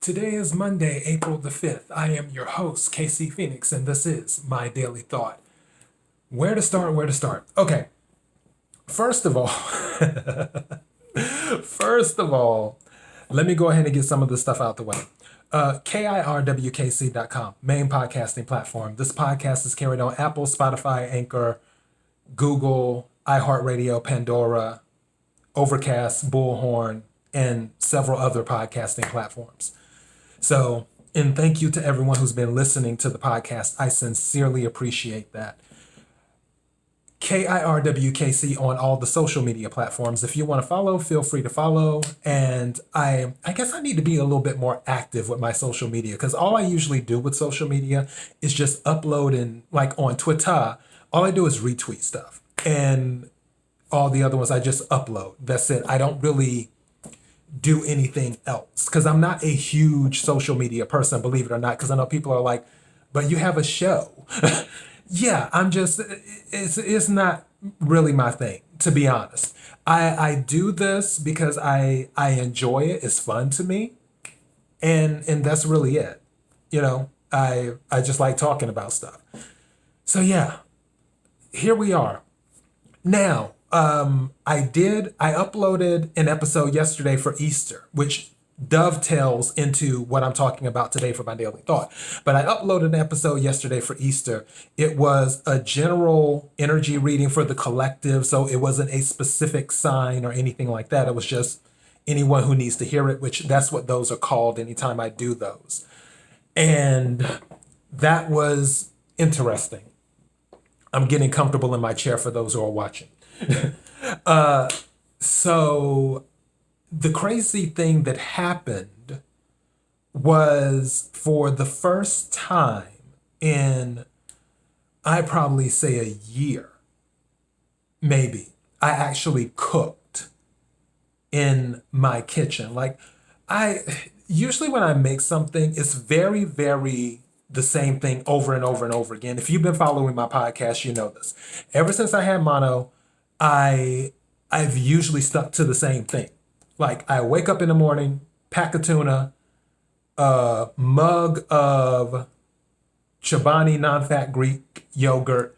Today is Monday, April the 5th. I am your host, KC Phoenix, and this is My Daily Thought. Where to start? Okay, first of all, first of all, let me go ahead and get some of this stuff out the way. KIRWKC.com, main podcasting platform. This podcast is carried on Apple, Spotify, Anchor, Google, iHeartRadio, Pandora, Overcast, Bullhorn, and several other podcasting platforms. So, and thank you to everyone who's been listening to the podcast. I sincerely appreciate that. KIRWKC on all the social media platforms. If you want to follow, feel free to follow. And I guess I need to be a little bit more active with my social media, because all I usually do with social media is just upload, and like on Twitter, all I do is retweet stuff. And all the other ones I just upload. That's it. I don't really do anything else because I'm not a huge social media person, believe it or not, because I know people are like, but you have a show. Yeah, it's not really my thing, to be honest. I do this because I enjoy it. It's fun to me. And that's really it. You know, I just like talking about stuff. So yeah, here we are. Now, I uploaded an episode yesterday for Easter, which dovetails into what I'm talking about today for my daily thought. But I uploaded an episode yesterday for Easter. It was a general energy reading for the collective, so it wasn't a specific sign or anything like that. It was just anyone who needs to hear it, which that's what those are called anytime I do those. And that was interesting. I'm getting comfortable in my chair for those who are watching. So the crazy thing that happened was, for the first time in, I probably say a year, maybe, I actually cooked in my kitchen. Like, usually when I make something, it's very, very the same thing over and over and over again. If you've been following my podcast, you know this. Ever since I had mono, I've usually stuck to the same thing. Like, I wake up in the morning, pack of tuna, a mug of Chobani non-fat Greek yogurt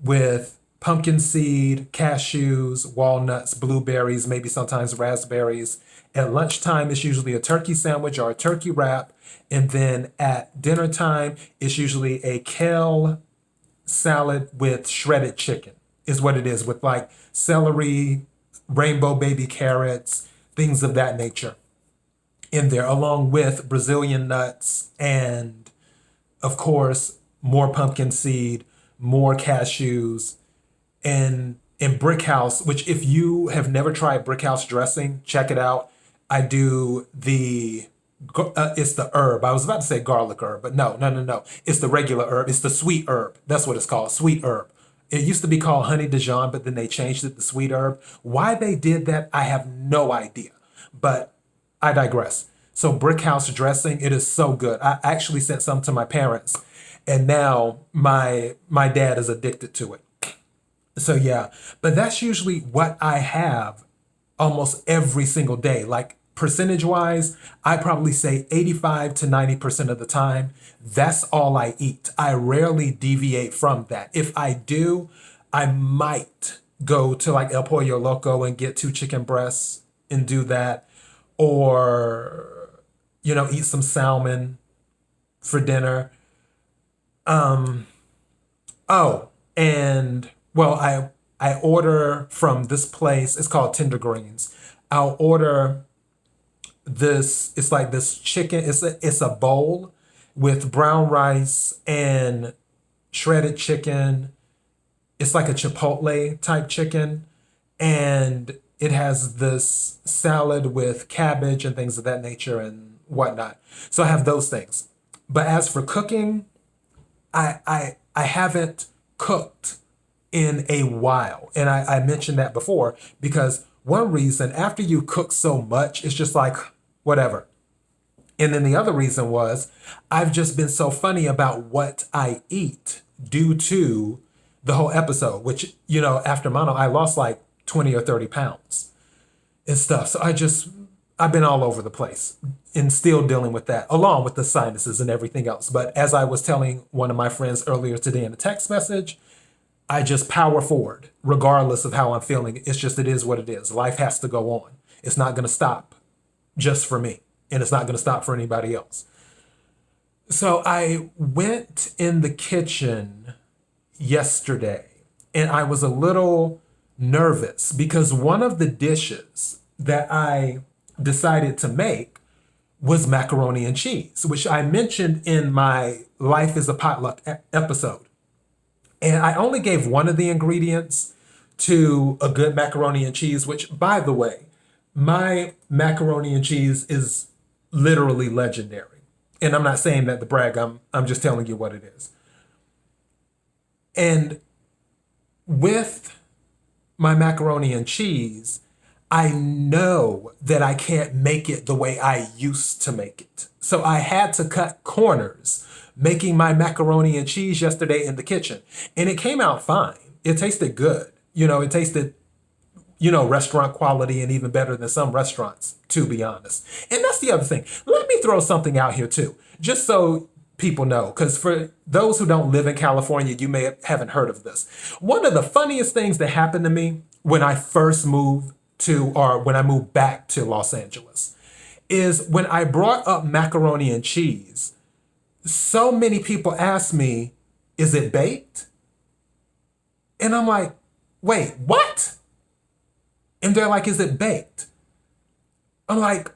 with pumpkin seed, cashews, walnuts, blueberries, maybe sometimes raspberries. At lunchtime, it's usually a turkey sandwich or a turkey wrap. And then at dinner time, it's usually a kale salad with shredded chicken, is what it is, with like celery, rainbow baby carrots, things of that nature in there, along with Brazilian nuts and, of course, more pumpkin seed, more cashews, and Brick House, which, if you have never tried Brick House dressing, check it out. I do it's the herb. I was about to say garlic herb, but no. It's the regular herb. It's the sweet herb. That's what it's called, sweet herb. It used to be called honey Dijon, but then they changed it to sweet herb. Why they did that, I have no idea, but I digress. So Brick House dressing, it is so good. I actually sent some to my parents, and now my dad is addicted to it. So yeah, but that's usually what I have almost every single day. Like, percentage-wise, I probably say 85 to 90% of the time, that's all I eat. I rarely deviate from that. If I do, I might go to like El Pollo Loco and get 2 chicken breasts and do that. Or, eat some salmon for dinner. And well, I order from this place. It's called Tender Greens. I'll order this. It's like this chicken. It's a bowl with brown rice and shredded chicken. It's like a Chipotle type chicken, and it has this salad with cabbage and things of that nature and whatnot. So I have those things. But as for cooking, I haven't cooked in a while. And I mentioned that before, because one reason, after you cook so much, it's just like, whatever. And then the other reason was, I've just been so funny about what I eat due to the whole episode, which, after mono, I lost like 20 or 30 pounds and stuff. So I've been all over the place and still dealing with that, along with the sinuses and everything else. But as I was telling one of my friends earlier today in a text message, I just power forward, regardless of how I'm feeling. It's just, it is what it is. Life has to go on. It's not going to stop just for me, and it's not going to stop for anybody else. So I went in the kitchen yesterday, and I was a little nervous because one of the dishes that I decided to make was macaroni and cheese, which I mentioned in my Life is a Potluck episode. And I only gave one of the ingredients to a good macaroni and cheese, which, by the way, my macaroni and cheese is literally legendary. And I'm not saying that to brag, I'm just telling you what it is. And with my macaroni and cheese, I know that I can't make it the way I used to make it. So I had to cut corners making my macaroni and cheese yesterday in the kitchen. And it came out fine. It tasted good. It tasted, restaurant quality and even better than some restaurants, to be honest. And that's the other thing. Let me throw something out here too, just so people know, because for those who don't live in California, you haven't heard of this. One of the funniest things that happened to me when I first moved when I moved back to Los Angeles is when I brought up macaroni and cheese, so many people asked me, is it baked? And I'm like, wait, what? And they're like, is it baked? I'm like,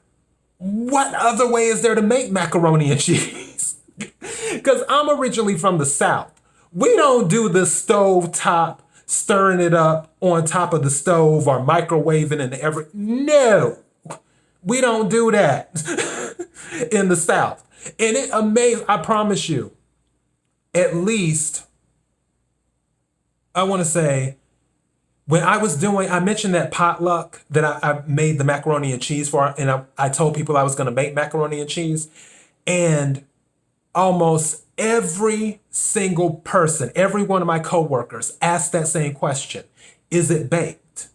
what other way is there to make macaroni and cheese? Because I'm originally from the South. We don't do the stove top, stirring it up on top of the stove or microwaving and no, we don't do that in the South. And it amazed, I promise you, at least, I want to say, when I mentioned that potluck that I made the macaroni and cheese for, and I told people I was going to make macaroni and cheese, and almost every single person, every one of my coworkers asked that same question, is it baked?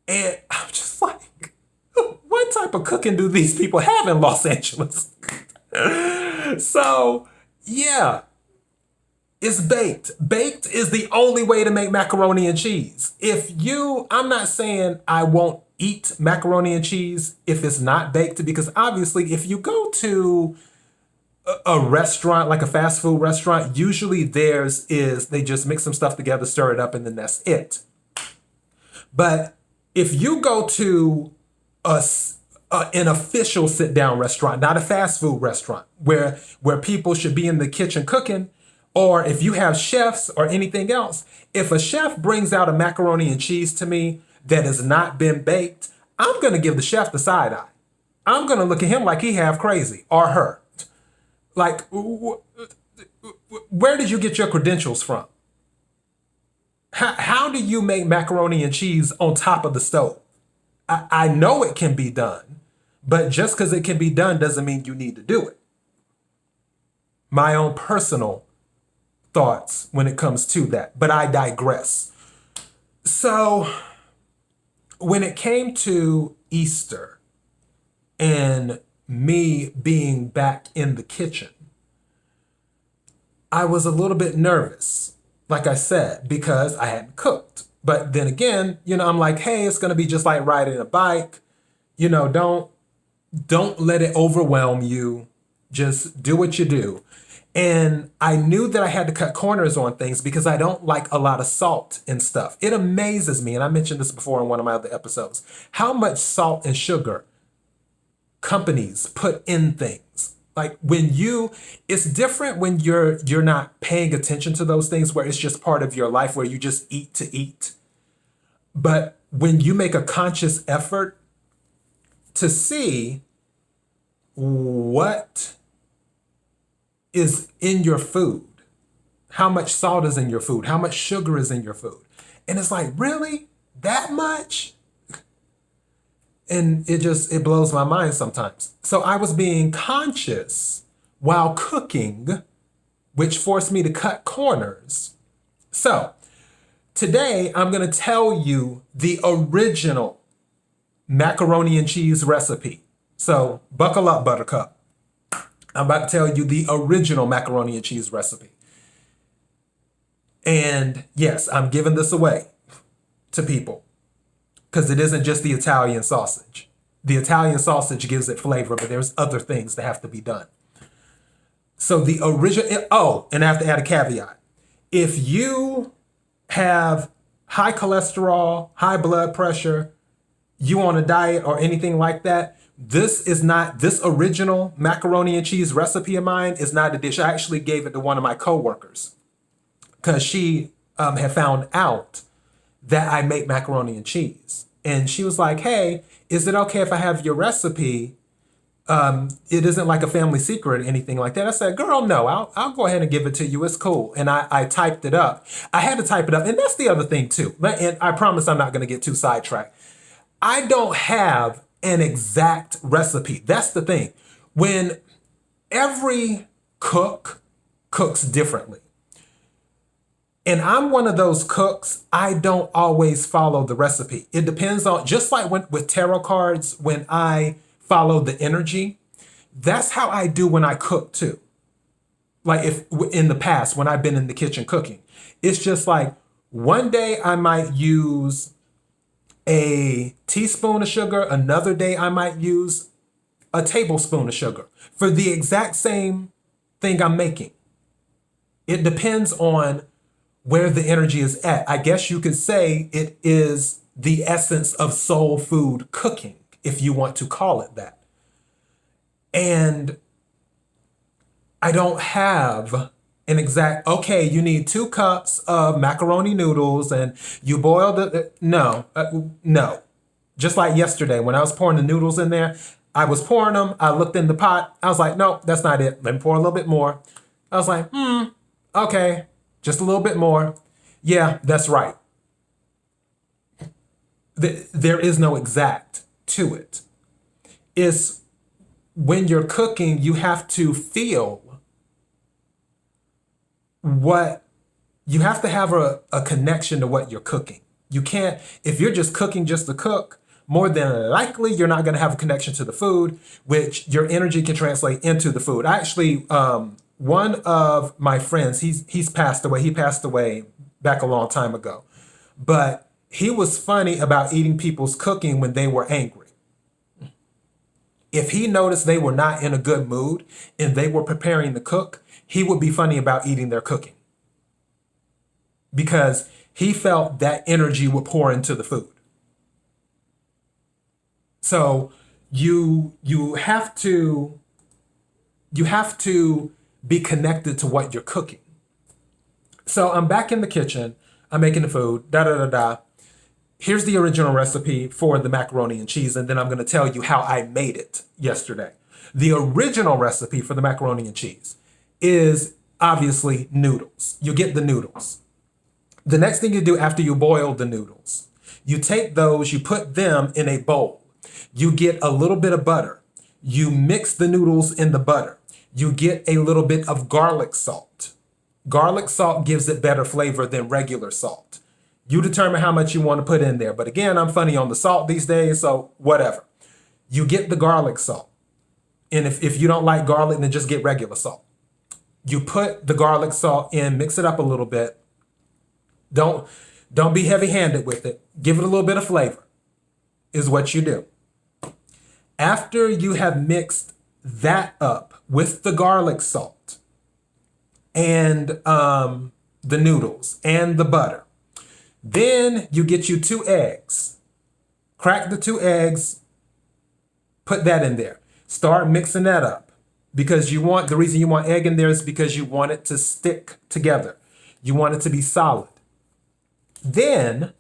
And I'm just like, what type of cooking do these people have in Los Angeles? So, yeah. It's baked. Baked is the only way to make macaroni and cheese. I'm not saying I won't eat macaroni and cheese if it's not baked, because obviously if you go to a restaurant, like a fast food restaurant, usually they just mix some stuff together, stir it up, and then that's it. But if you go to an official sit-down restaurant, not a fast food restaurant, where people should be in the kitchen cooking, or if you have chefs or anything else, if a chef brings out a macaroni and cheese to me that has not been baked, I'm going to give the chef the side eye. I'm going to look at him like he half crazy, or her. Like, where did you get your credentials from? How do you make macaroni and cheese on top of the stove? I know it can be done, but just because it can be done doesn't mean you need to do it. My own personal thoughts when it comes to that, but I digress. So when it came to Easter and me being back in the kitchen, I was a little bit nervous, like I said, because I hadn't cooked. But then again, I'm like, hey, it's going to be just like riding a bike. Don't let it overwhelm you. Just do what you do. And I knew that I had to cut corners on things because I don't like a lot of salt and stuff. It amazes me, and I mentioned this before in one of my other episodes, how much salt and sugar companies put in things. Like it's different when you're not paying attention to those things, where it's just part of your life, where you just eat to eat. But when you make a conscious effort to see what is in your food, how much salt is in your food, how much sugar is in your food. And it's like, really? That much? And it blows my mind sometimes. So I was being conscious while cooking, which forced me to cut corners. So today I'm going to tell you the original macaroni and cheese recipe. So buckle up, Buttercup. I'm about to tell you the original macaroni and cheese recipe. And yes, I'm giving this away to people because it isn't just the Italian sausage. The Italian sausage gives it flavor, but there's other things that have to be done. So the original, oh, and I have to add a caveat. If you have high cholesterol, high blood pressure, you on a diet or anything like that, this original macaroni and cheese recipe of mine is not a dish. I actually gave it to one of my coworkers because she had found out that I make macaroni and cheese. And she was like, hey, is it okay if I have your recipe? It isn't like a family secret or anything like that. I said, girl, no, I'll go ahead and give it to you. It's cool. And I typed it up. I had to type it up. And that's the other thing too. And I promise I'm not going to get too sidetracked. I don't have an exact recipe. That's the thing. When every cook cooks differently. And I'm one of those cooks, I don't always follow the recipe. It depends on, just like with tarot cards, when I follow the energy, that's how I do when I cook too. Like if in the past, when I've been in the kitchen cooking, it's just like one day I might use a teaspoon of sugar, another day I might use a tablespoon of sugar for the exact same thing I'm making. It depends on where the energy is at. I guess you could say it is the essence of soul food cooking, if you want to call it that. And I don't have an exact, okay, you need 2 cups of macaroni noodles and you boil no. Just like yesterday when I was pouring the noodles in there, I was pouring them, I looked in the pot, I was like, no, that's not it. Let me pour a little bit more. I was like, okay, just a little bit more. Yeah, that's right. There is no exact to it. It's when you're cooking, you have to feel you have to have a connection to what you're cooking. You can't, if you're just cooking just to cook, more than likely you're not going to have a connection to the food, which your energy can translate into the food. I actually, one of my friends, he's passed away. He passed away back a long time ago, but he was funny about eating people's cooking when they were angry. If he noticed they were not in a good mood and they were preparing to cook, he would be funny about eating their cooking because he felt that energy would pour into the food. So you have to be connected to what you're cooking. So I'm back in the kitchen. I'm making the food. Here's the original recipe for the macaroni and cheese, and then I'm going to tell you how I made it yesterday. The original recipe for the macaroni and cheese is obviously noodles. You get the noodles. The next thing you do after you boil the noodles, you take those, you put them in a bowl. You get a little bit of butter. You mix the noodles in the butter. You get a little bit of garlic salt. Garlic salt gives it better flavor than regular salt. You determine how much you want to put in there. But again, I'm funny on the salt these days, so whatever. You get the garlic salt. And if you don't like garlic, then just get regular salt. You put the garlic salt in, mix it up a little bit. Don't be heavy-handed with it. Give it a little bit of flavor is what you do. After you have mixed that up with the garlic salt and the noodles and the butter, then you get you 2 eggs. Crack the 2 eggs, put that in there. Start mixing that up because the reason you want egg in there is because you want it to stick together. You want it to be solid. Then,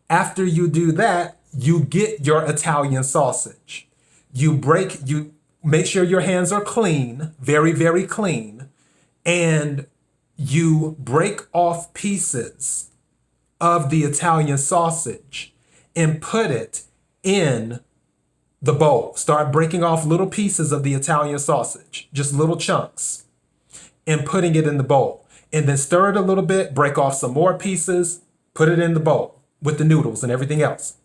after you do that, you get your Italian sausage. You make sure your hands are clean, very, very clean, and you break off pieces of the Italian sausage and put it in the bowl. Start breaking off little pieces of the Italian sausage, just little chunks, and putting it in the bowl. And then stir it a little bit, break off some more pieces, put it in the bowl with the noodles and everything else.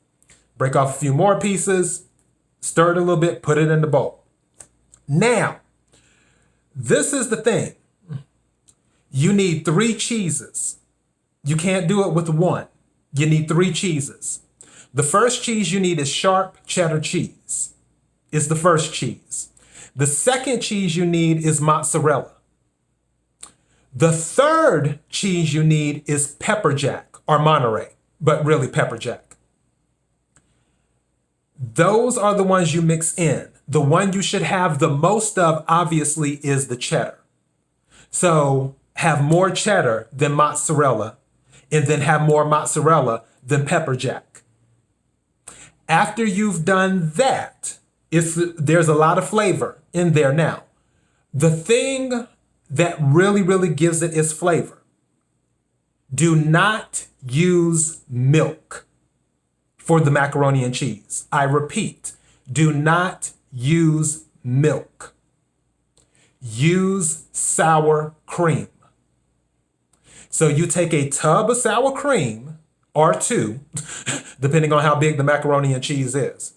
break off a few more pieces, stir it a little bit, put it in the bowl. Now, this is the thing. You need 3 cheeses. You can't do it with 1. You need 3 cheeses. The first cheese you need is sharp cheddar cheese. It's the first cheese. The second cheese you need is mozzarella. The third cheese you need is pepper jack or Monterey, but really pepper jack. Those are the ones you mix in. The one you should have the most of, obviously, is the cheddar. So have more cheddar than mozzarella, and then have more mozzarella than pepper jack. After you've done that, there's a lot of flavor in there now. The thing that really, really gives it its flavor, do not use milk for the macaroni and cheese. I repeat, do not use milk. Use sour cream. So you take a tub of sour cream, or 2, depending on how big the macaroni and cheese is.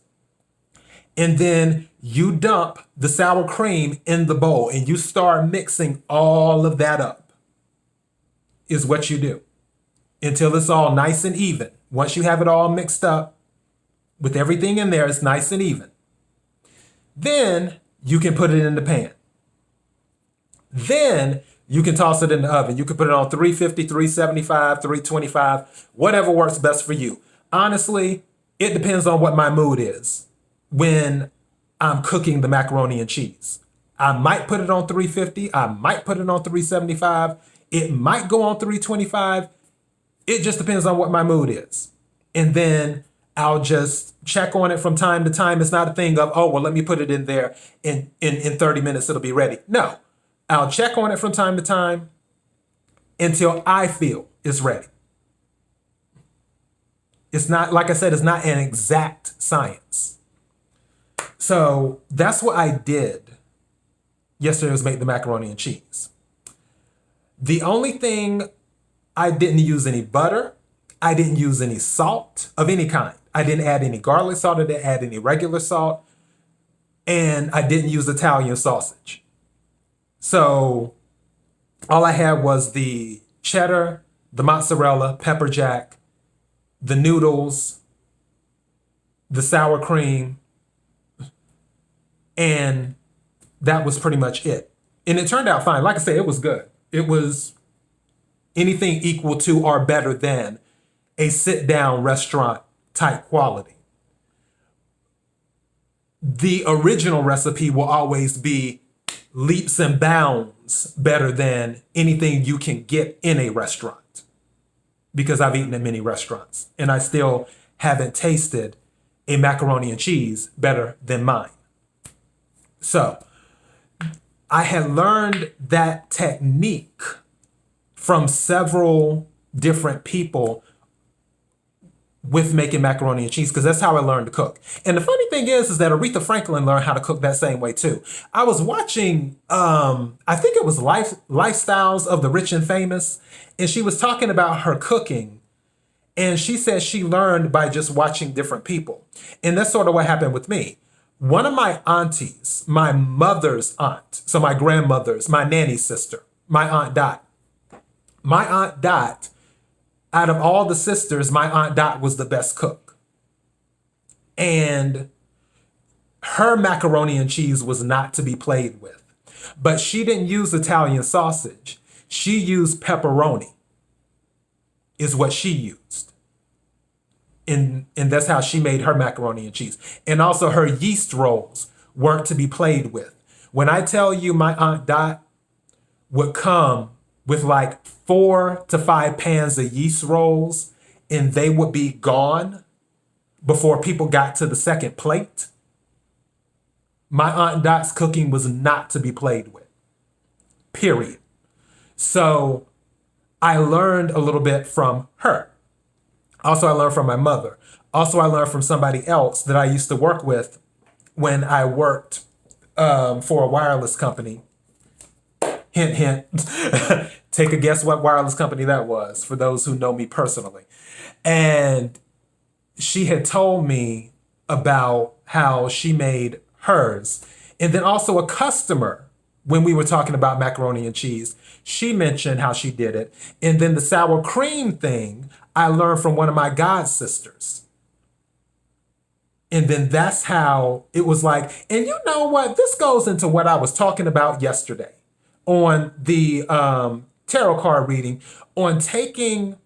And then you dump the sour cream in the bowl and you start mixing all of that up, is what you do, until it's all nice and even. Once you have it all mixed up with everything in there, it's nice and even. Then you can put it in the pan. Then you can toss it in the oven. You can put it on 350, 375, 325, whatever works best for you. Honestly, it depends on what my mood is when I'm cooking the macaroni and cheese. I might put it on 350. I might put it on 375. It might go on 325. It just depends on what my mood is. And then I'll just check on it from time to time. It's not a thing of, oh, well, let me put it in there. In 30 minutes, it'll be ready. No, I'll check on it from time to time until I feel it's ready. It's not, like I said, it's not an exact science. So that's what I did yesterday, was make the macaroni and cheese. The only thing, I didn't use any butter. I didn't use any salt of any kind. I didn't add any garlic salt. I didn't add any regular salt. And I didn't use Italian sausage. So all I had was the cheddar, the mozzarella, pepper jack, the noodles, the sour cream, and that was pretty much it. And it turned out fine. Like I said, it was good. It was anything equal to or better than a sit-down restaurant type quality. The original recipe will always be leaps and bounds better than anything you can get in a restaurant, because I've eaten in many restaurants and I still haven't tasted a macaroni and cheese better than mine. So I had learned that technique from several different people with making macaroni and cheese, because that's how I learned to cook. And the funny thing is that Aretha Franklin learned how to cook that same way too. I was watching, I think it was Lifestyles of the Rich and Famous, and she was talking about her cooking. And she said she learned by just watching different people. And that's sort of what happened with me. One of my aunties, my mother's aunt, so my grandmother's, my nanny's sister, my Aunt Dot. My Aunt Dot, out of all the sisters, my Aunt Dot was the best cook. And her macaroni and cheese was not to be played with. But she didn't use Italian sausage. She used pepperoni, is what she used. And that's how she made her macaroni and cheese. And also her yeast rolls weren't to be played with. When I tell you my Aunt Dot would come with like 4 to 5 pans of yeast rolls, and they would be gone before people got to the second plate. My Aunt Dot's cooking was not to be played with, period. So I learned a little bit from her. Also, I learned from my mother. Also, I learned from somebody else that I used to work with when I worked for a wireless company. Hint, hint. Take a guess what wireless company that was, for those who know me personally. And she had told me about how she made hers. And then also a customer, when we were talking about macaroni and cheese, she mentioned how she did it. And then the sour cream thing, I learned from one of my god sisters. And then that's how it was like, and you know what? This goes into what I was talking about yesterday on the tarot card reading, on taking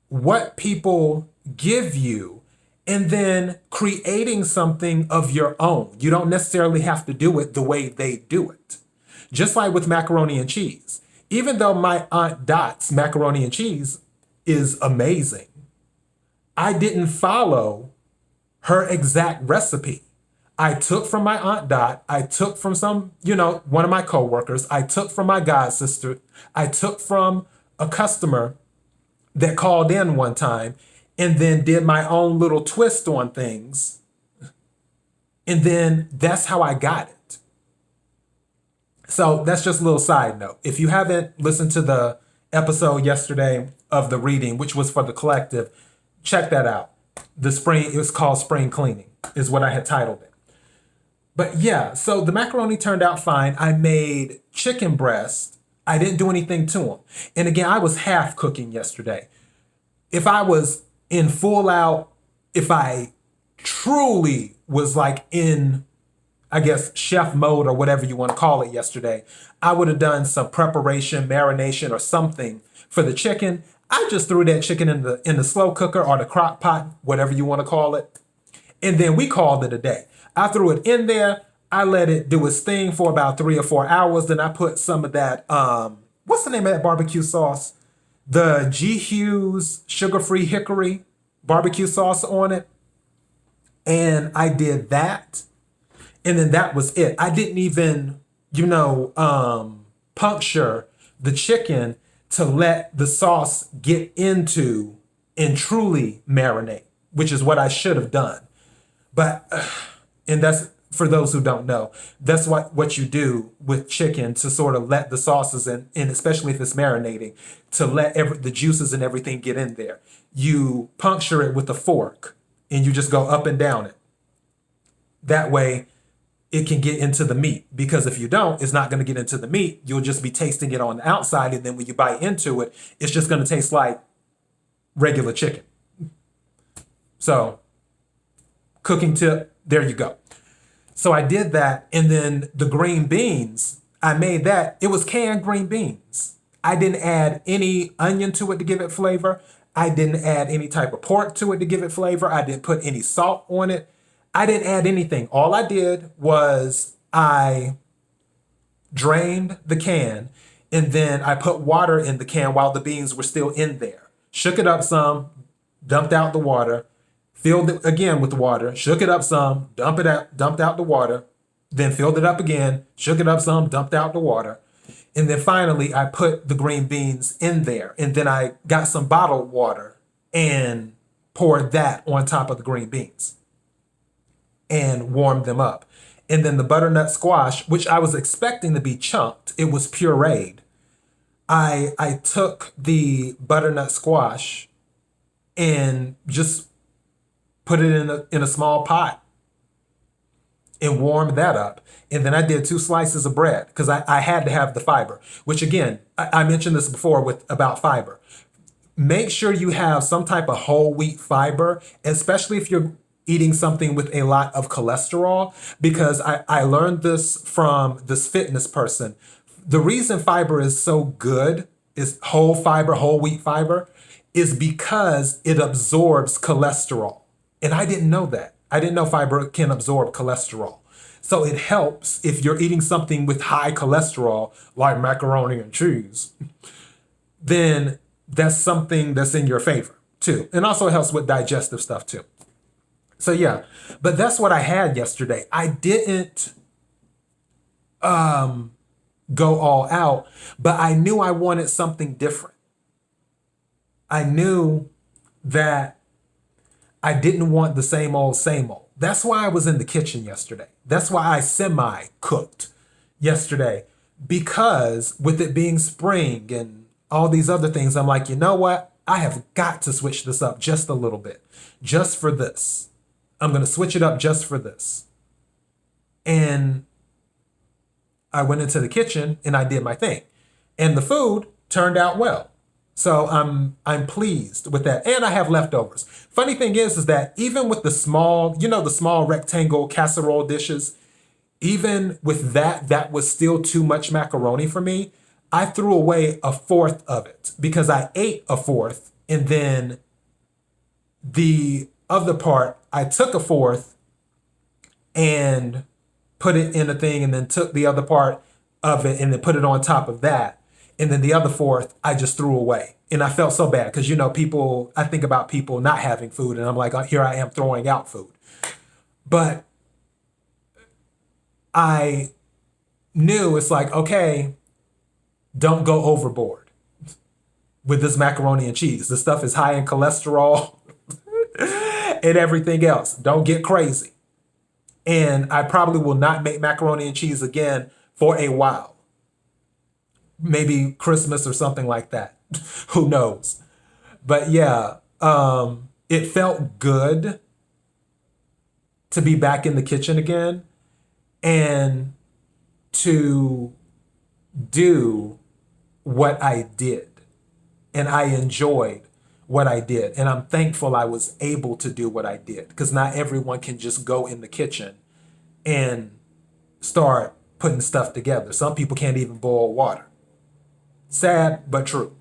what people give you and then creating something of your own. You don't necessarily have to do it the way they do it. Just like with macaroni and cheese. Even though my Aunt Dot's macaroni and cheese is amazing, I didn't follow her exact recipe. I took from my Aunt Dot, I took from one of my coworkers, I took from my god sister, I took from a customer that called in one time, and then did my own little twist on things. And then that's how I got it. So that's just a little side note. If you haven't listened to the episode yesterday of the reading, which was for the collective, check that out. It was called Spring Cleaning, is what I had titled it. But yeah, so the macaroni turned out fine. I made chicken breast. I didn't do anything to them. And again, I was half cooking yesterday. If I was in full out, if I truly was like in, I guess, chef mode or whatever you want to call it yesterday, I would have done some preparation, marination or something for the chicken. I just threw that chicken in the slow cooker or the crock pot, whatever you want to call it. And then we called it a day. I threw it in there. I let it do its thing for about 3 or 4 hours. Then I put some of that, what's the name of that barbecue sauce? The G. Hughes sugar-free hickory barbecue sauce on it. And I did that. And then that was it. I didn't even, puncture the chicken to let the sauce get into and truly marinate, which is what I should have done. But, and that's, for those who don't know, that's what you do with chicken to sort of let the sauces and especially if it's marinating, to let the juices and everything get in there. You puncture it with a fork and you just go up and down it. That way it can get into the meat, because if you don't, it's not going to get into the meat. You'll just be tasting it on the outside. And then when you bite into it, it's just going to taste like regular chicken. So cooking tip, there you go. So I did that. And then the green beans, I made that. It was canned green beans. I didn't add any onion to it to give it flavor. I didn't add any type of pork to it to give it flavor. I didn't put any salt on it. I didn't add anything. All I did was I drained the can and then I put water in the can while the beans were still in there. Shook it up some, dumped out the water, filled it again with the water, shook it up some, dumped out the water, then filled it up again, shook it up some, dumped out the water. And then finally I put the green beans in there. And then I got some bottled water and poured that on top of the green beans and warmed them up. And then the butternut squash, which I was expecting to be chunked, it was pureed. I took the butternut squash and just put it in a small pot and warmed that up. And then I did 2 slices of bread because I had to have the fiber, which again, I mentioned this before about fiber. Make sure you have some type of whole wheat fiber, especially if you're eating something with a lot of cholesterol, because I learned this from this fitness person. The reason fiber is so good, is whole fiber, whole wheat fiber, is because it absorbs cholesterol. And I didn't know that. I didn't know fiber can absorb cholesterol. So it helps if you're eating something with high cholesterol, like macaroni and cheese, then that's something that's in your favor too. And also it helps with digestive stuff too. So yeah, but that's what I had yesterday. I didn't go all out, but I knew I wanted something different. I knew that I didn't want the same old, same old. That's why I was in the kitchen yesterday. That's why I semi-cooked yesterday, because with it being spring and all these other things, I'm like, you know what? I have got to switch this up just a little bit, just for this. I'm going to switch it up just for this. And I went into the kitchen and I did my thing. And the food turned out well. So I'm pleased with that. And I have leftovers. Funny thing is that even with the small, the small rectangle casserole dishes, even with that was still too much macaroni for me. I threw away a fourth of it because I ate a fourth, and then the other part, I took a fourth and put it in a thing, and then took the other part of it and then put it on top of that. And then the other fourth, I just threw away. And I felt so bad because, I think about people not having food, and I'm like, oh, here I am throwing out food. But I knew it's like, okay, don't go overboard with this macaroni and cheese. This stuff is high in cholesterol and everything else. Don't get crazy. And I probably will not make macaroni and cheese again for a while. Maybe Christmas or something like that. Who knows? But yeah, it felt good to be back in the kitchen again and to do what I did. And I enjoyed what I did. And I'm thankful I was able to do what I did, because not everyone can just go in the kitchen and start putting stuff together. Some people can't even boil water. Sad, but true.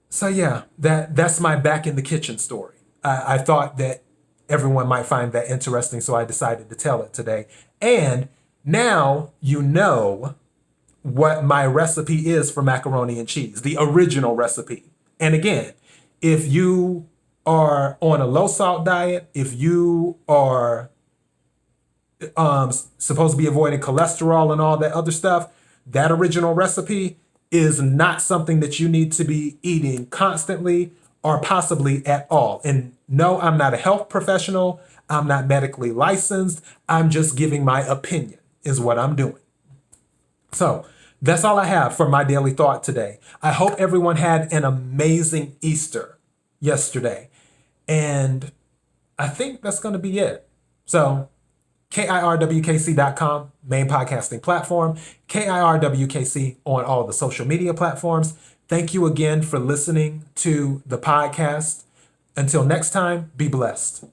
So yeah, that's my back in the kitchen story. I thought that everyone might find that interesting, so I decided to tell it today. And now you know what my recipe is for macaroni and cheese, the original recipe. And again, if you are on a low salt diet, if you are supposed to be avoiding cholesterol and all that other stuff, that original recipe is not something that you need to be eating constantly or possibly at all. And no, I'm not a health professional. I'm not medically licensed. I'm just giving my opinion is what I'm doing. So that's all I have for my daily thought today. I hope everyone had an amazing Easter yesterday. And I think that's going to be it. So KIRWKC.com, main podcasting platform, KIRWKC on all the social media platforms. Thank you again for listening to the podcast. Until next time, be blessed.